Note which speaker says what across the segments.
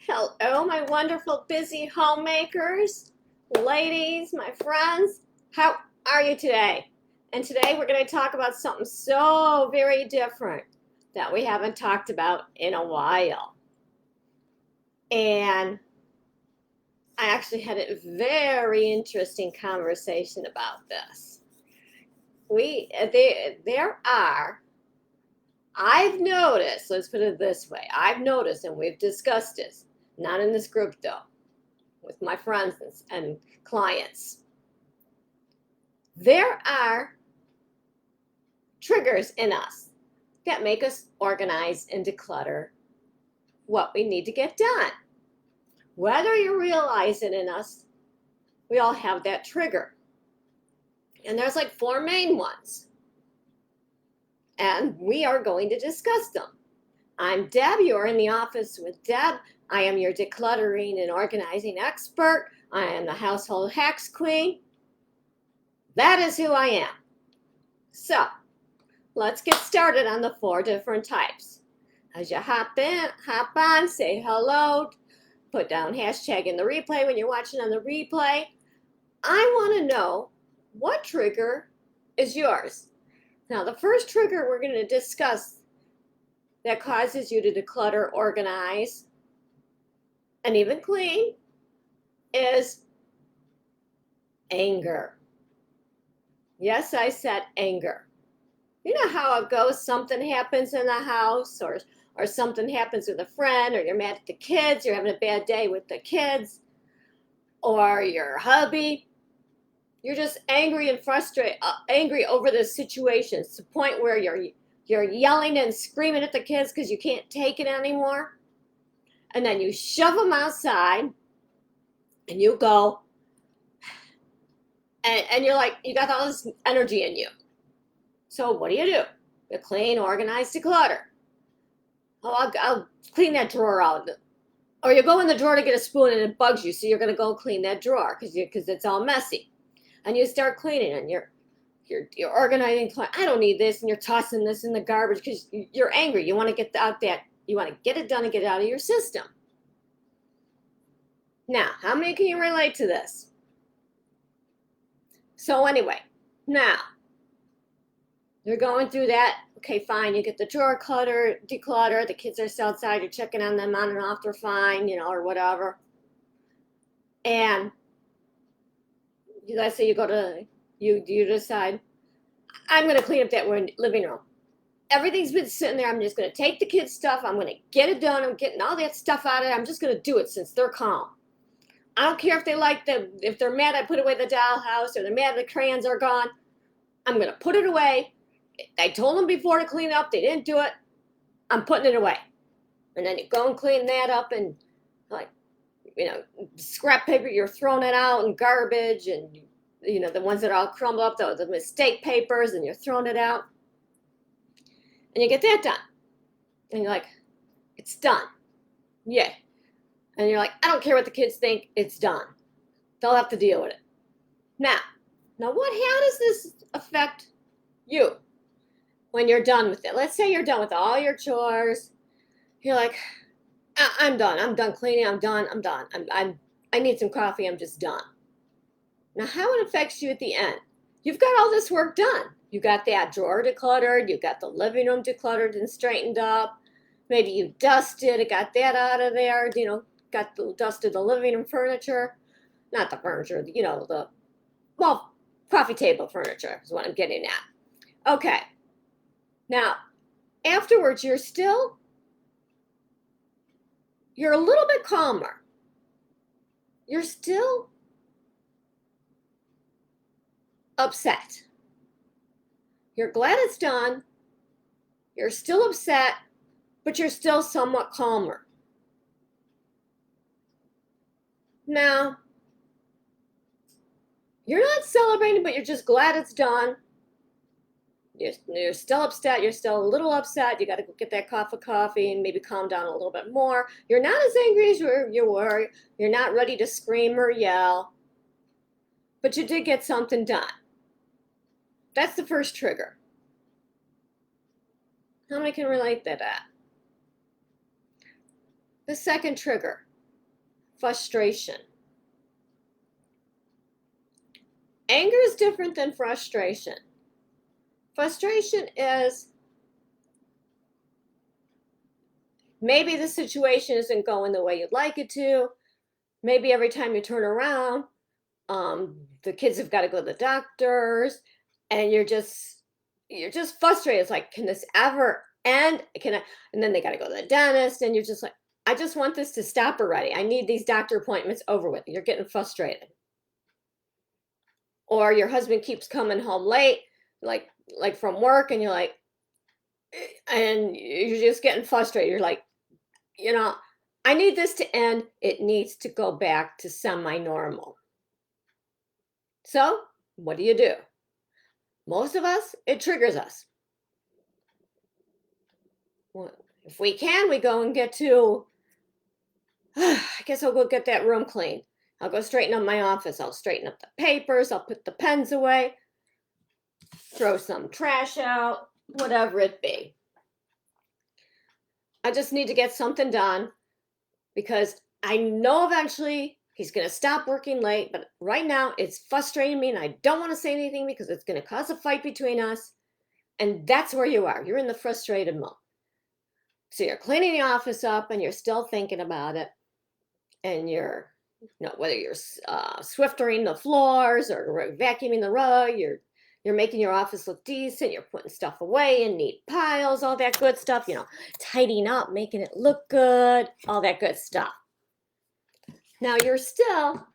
Speaker 1: Hello, my wonderful busy homemakers, ladies, my friends. How are you today? And today we're going to talk about something so very different that we haven't talked about in a while. And I actually had a very interesting conversation about this. I've noticed, let's put it this way, I've noticed, and we've discussed this, not in this group though, with my friends and clients. There are triggers in us that make us organize and declutter what we need to get done. Whether you realize it in us, we all have that trigger. And there's like four main ones. And we are going to discuss them. I'm Deb. You're in the office with Deb. I am your decluttering and organizing expert. I am the household hacks queen. That is who I am. So let's get started on the four different types. As you hop on, say hello, put down hashtag in the replay when you're watching on the replay. I want to know what trigger is yours. Now, the first trigger we're going to discuss that causes you to declutter, organize, and even clean is anger. Yes, I said anger. You know how it goes. Something happens in the house or something happens with a friend, or you're mad at the kids, you're having a bad day with the kids, or your hubby. You're just angry and frustrated, angry over the situation. It's the point where you're yelling and screaming at the kids because you can't take it anymore. And then you shove them outside and you go, and you're like, you got all this energy in you. So what do? You clean, organize, declutter. Oh, I'll clean that drawer out. Or you go in the drawer to get a spoon and it bugs you, so you're going to go clean that drawer because it's all messy. And you start cleaning and you're organizing. I don't need this, and you're tossing this in the garbage because you're angry. You want to get out that, you want to get it done and get it out of your system. Now, how many can you relate to this? So anyway, now you're going through that. Okay, fine. You get the drawer declutter. The kids are outside. You're checking on them on and off. They're fine, or whatever. And let's say you decide, I'm going to clean up that living room. Everything's been sitting there. I'm just going to take the kids' stuff. I'm going to get it done. I'm getting all that stuff out of it. I'm just going to do it since they're calm. I don't care if they're mad I put away the dollhouse, or they're mad the crayons are gone. I'm going to put it away. I told them before to clean up. They didn't do it. I'm putting it away. And then you go and clean that up, and scrap paper, you're throwing it out, and garbage, and the ones that are all crumbled up, the mistake papers, and you're throwing it out. And you get that done. And you're like, it's done. Yeah. And you're like, I don't care what the kids think, it's done. They'll have to deal with it. Now how does this affect you when you're done with it? Let's say you're done with all your chores. You're like, I'm done. I'm done cleaning. I'm done. I need some coffee. I'm just done. Now, how it affects you at the end? You've got all this work done. You got that drawer decluttered. You got the living room decluttered and straightened up. Maybe you dusted, got that out of there. Dusted the living room furniture. Not the furniture, coffee table furniture is what I'm getting at. Okay. Now, afterwards, you're a little bit calmer. You're still upset. You're glad it's done. You're still upset, but you're still somewhat calmer. Now, you're not celebrating, but you're just glad it's done. You're still upset. You're still a little upset. You got to go get that cup of coffee and maybe calm down a little bit more. You're not as angry as you were. You're not ready to scream or yell, but you did get something done. That's the first trigger. How many can relate to that? The second trigger frustration. Anger is different than frustration. Frustration is maybe the situation isn't going the way you'd like it to. Maybe every time you turn around, the kids have got to go to the doctors, and you're just frustrated. It's like, can this ever end? And then they got to go to the dentist, and you're just like, I just want this to stop already. I need these doctor appointments over with. You're getting frustrated. Or your husband keeps coming home late, like from work, and you're like, and you're just getting frustrated. You're like, I need this to end. It needs to go back to semi-normal. So what do? Most of us, it triggers us. Well, if we can, we go and get to, I guess I'll go get that room clean. I'll go straighten up my office. I'll straighten up the papers. I'll put the pens away, throw some trash out, whatever it be. I just need to get something done because I know eventually he's going to stop working late, but right now it's frustrating me and I don't want to say anything because it's going to cause a fight between us. And that's where you are. You're in the frustrated mode. So you're cleaning the office up and you're still thinking about it. And you're, whether you're swiftering the floors or vacuuming the rug, you're making your office look decent. You're putting stuff away in neat piles, all that good stuff, tidying up, making it look good, all that good stuff. Now you're still,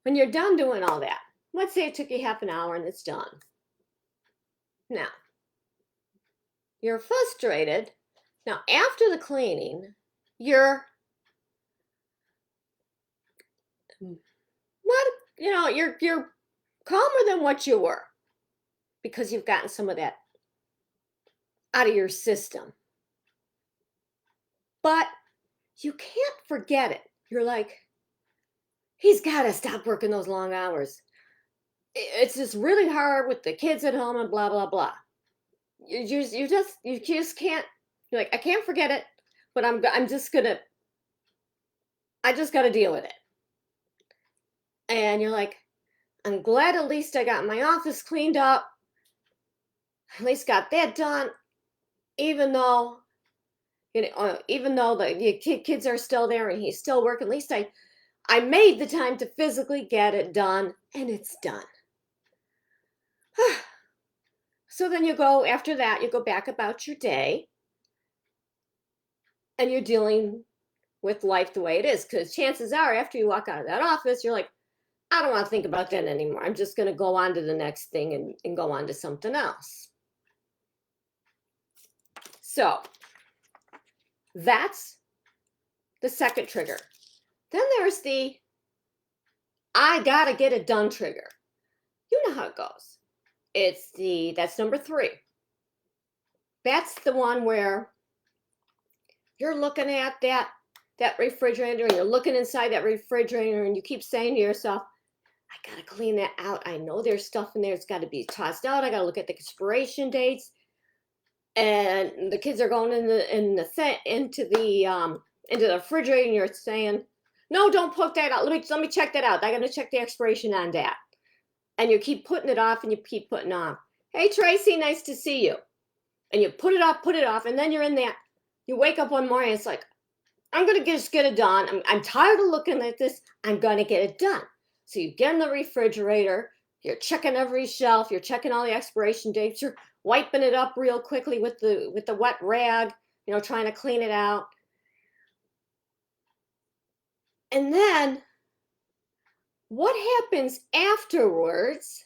Speaker 1: when you're done doing all that, let's say it took you half an hour and it's done. Now, you're frustrated. Now, after the cleaning, you're calmer than what you were because you've gotten some of that out of your system. But you can't forget it. You're like, he's got to stop working those long hours. It's just really hard with the kids at home and blah, blah, blah. You just can't, you're like, I can't forget it, but I just got to deal with it. And you're like, I'm glad at least I got my office cleaned up. At least got that done, even though the kids are still there and he's still working. At least I made the time to physically get it done, and it's done. So then after that, you go back about your day, and you're dealing with life the way it is. Because chances are, after you walk out of that office, you're like, I don't want to think about that anymore. I'm just going to go on to the next thing and go on to something else. So that's the second trigger. Then there's the I gotta get it done trigger. You know how it goes. That's number 3. That's the one where you're looking at that refrigerator and you're looking inside that refrigerator and you keep saying to yourself, I gotta clean that out. I know there's stuff in there. It's got to be tossed out. I gotta look at the expiration dates. And the kids are going into the refrigerator, and you're saying, no, don't put that out. Let me check that out. I gotta check the expiration on that. And you keep putting it off and you keep putting off. Hey Tracy, nice to see you. And you put it off, and then you're in that. You wake up one morning, it's like, I'm gonna just get it done. I'm tired of looking at this. I'm gonna get it done. So you get in the refrigerator, you're checking every shelf, you're checking all the expiration dates, you're wiping it up real quickly with the wet rag, trying to clean it out. And then what happens afterwards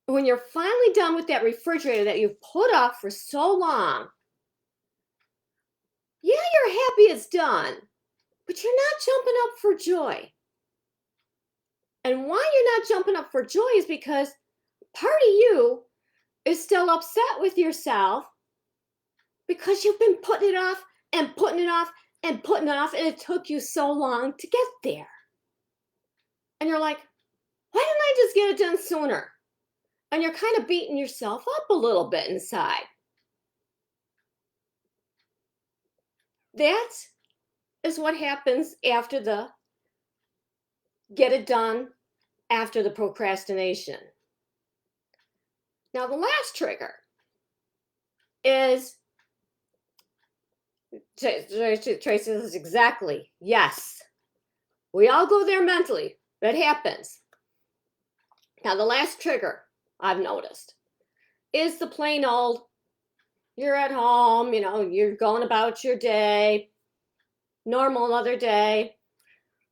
Speaker 1: when you're finally done with that refrigerator that you've put off for so long? Yeah, you're happy it's done, but you're not jumping up for joy. And why you're not jumping up for joy is because part of you is still upset with yourself because you've been putting it off and putting it off and putting it off, and it took you so long to get there. And you're like, why didn't I just get it done sooner? And you're kind of beating yourself up a little bit inside. That's is what happens after the get it done, after the procrastination. Now, the last trigger is Tracy says exactly. Yes, we all go there mentally. That happens. Now, the last trigger I've noticed is the plain old, you're at home, you're going about your day, normal other day.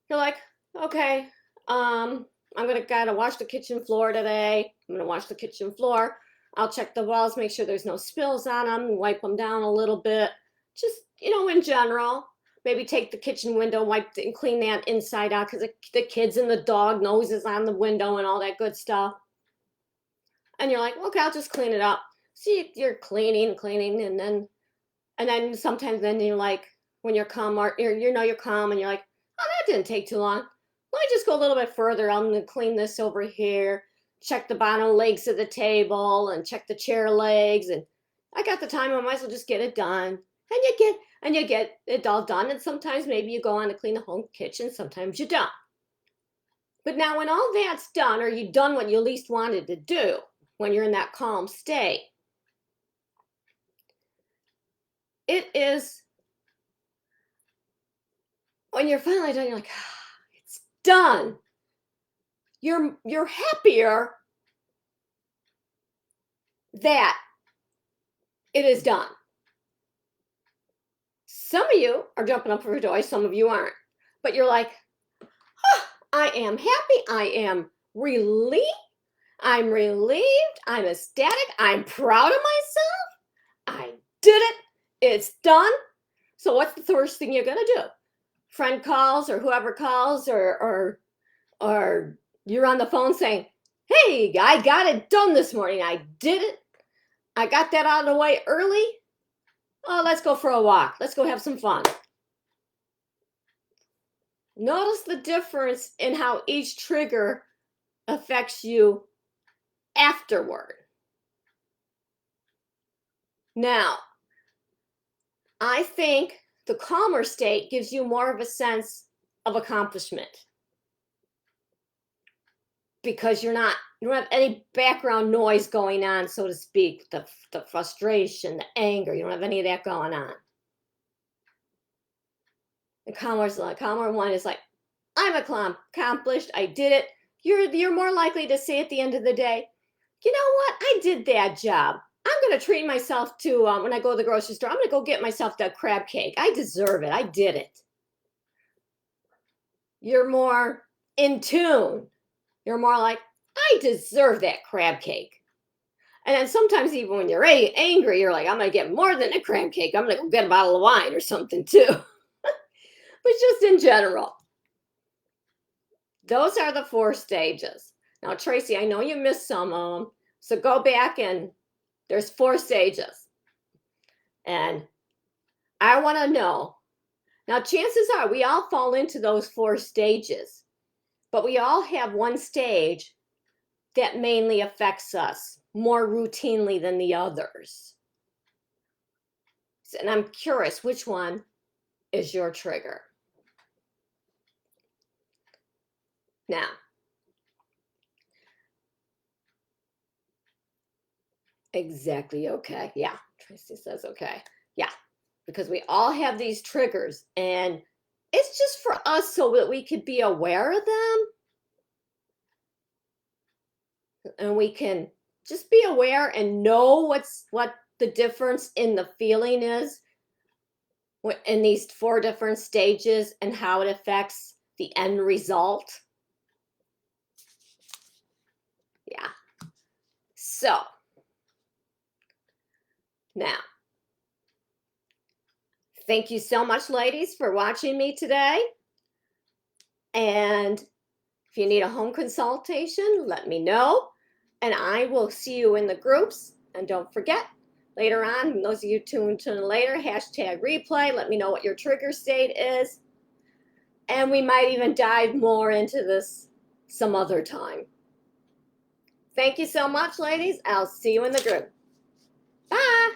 Speaker 1: You're like, okay, I'm gotta wash the kitchen floor today. I'm gonna wash the kitchen floor. I'll check the walls, make sure there's no spills on them, wipe them down a little bit. Just, in general, maybe take the kitchen window, and clean that inside out because the kids and the dog noses on the window and all that good stuff. And you're like, okay, I'll just clean it up. See, you're cleaning, and then sometimes then you're like, when you're calm, or you're calm, and you're like, oh, that didn't take too long. Let me just go a little bit further. I'm gonna clean this over here, check the bottom legs of the table, and check the chair legs, and I got the time. I might as well just get it done. And you get it all done. And sometimes maybe you go on to clean the whole kitchen. Sometimes you don't. But now, when all that's done, or you've done what you least wanted to do, when you're in that calm state, it is when you're finally done, you're like, it's done. You're happier that it is done. Some of you are jumping up for joy, some of you aren't. But you're like, I am happy, I am relieved, I'm ecstatic, I'm proud of myself. I did it. It's done. So what's the first thing you're gonna do? Friend calls, or whoever calls, or you're on the phone saying, hey, I got it done this morning. I did it. I got that out of the way early. Oh, let's go for a walk. Let's go have some fun. Notice the difference in how each trigger affects you afterward. Now, I think the calmer state gives you more of a sense of accomplishment because you don't have any background noise going on, so to speak, the frustration, the anger. You don't have any of that going on. The calmer one is like, I'm accomplished. I did it. You're more likely to say at the end of the day, you know what? I did that job. I'm going to treat myself to, when I go to the grocery store, I'm going to go get myself that crab cake. I deserve it. I did it. You're more in tune. You're more like, I deserve that crab cake. And then sometimes even when you're angry, you're like, I'm going to get more than a crab cake. I'm going to go get a bottle of wine or something too. But just in general, those are the 4 stages. Now, Tracy, I know you missed some of them. So go back, and there's 4 stages. And I want to know. Now, chances are we all fall into those 4 stages, but we all have one stage that mainly affects us more routinely than the others. And I'm curious, which one is your trigger? Now, exactly, okay. Yeah, Tracy says okay. Yeah, because we all have these triggers, and it's just for us so that we could be aware of them, and we can just be aware and know what the difference in the feeling is in these 4 different stages and how it affects the end result. Yeah. So now, thank you so much, ladies, for watching me today. And if you need a home consultation, let me know. And I will see you in the groups. And don't forget, later on, those of you tuned in later, #replay. Let me know what your trigger state is. And we might even dive more into this some other time. Thank you so much, ladies. I'll see you in the group. Bye.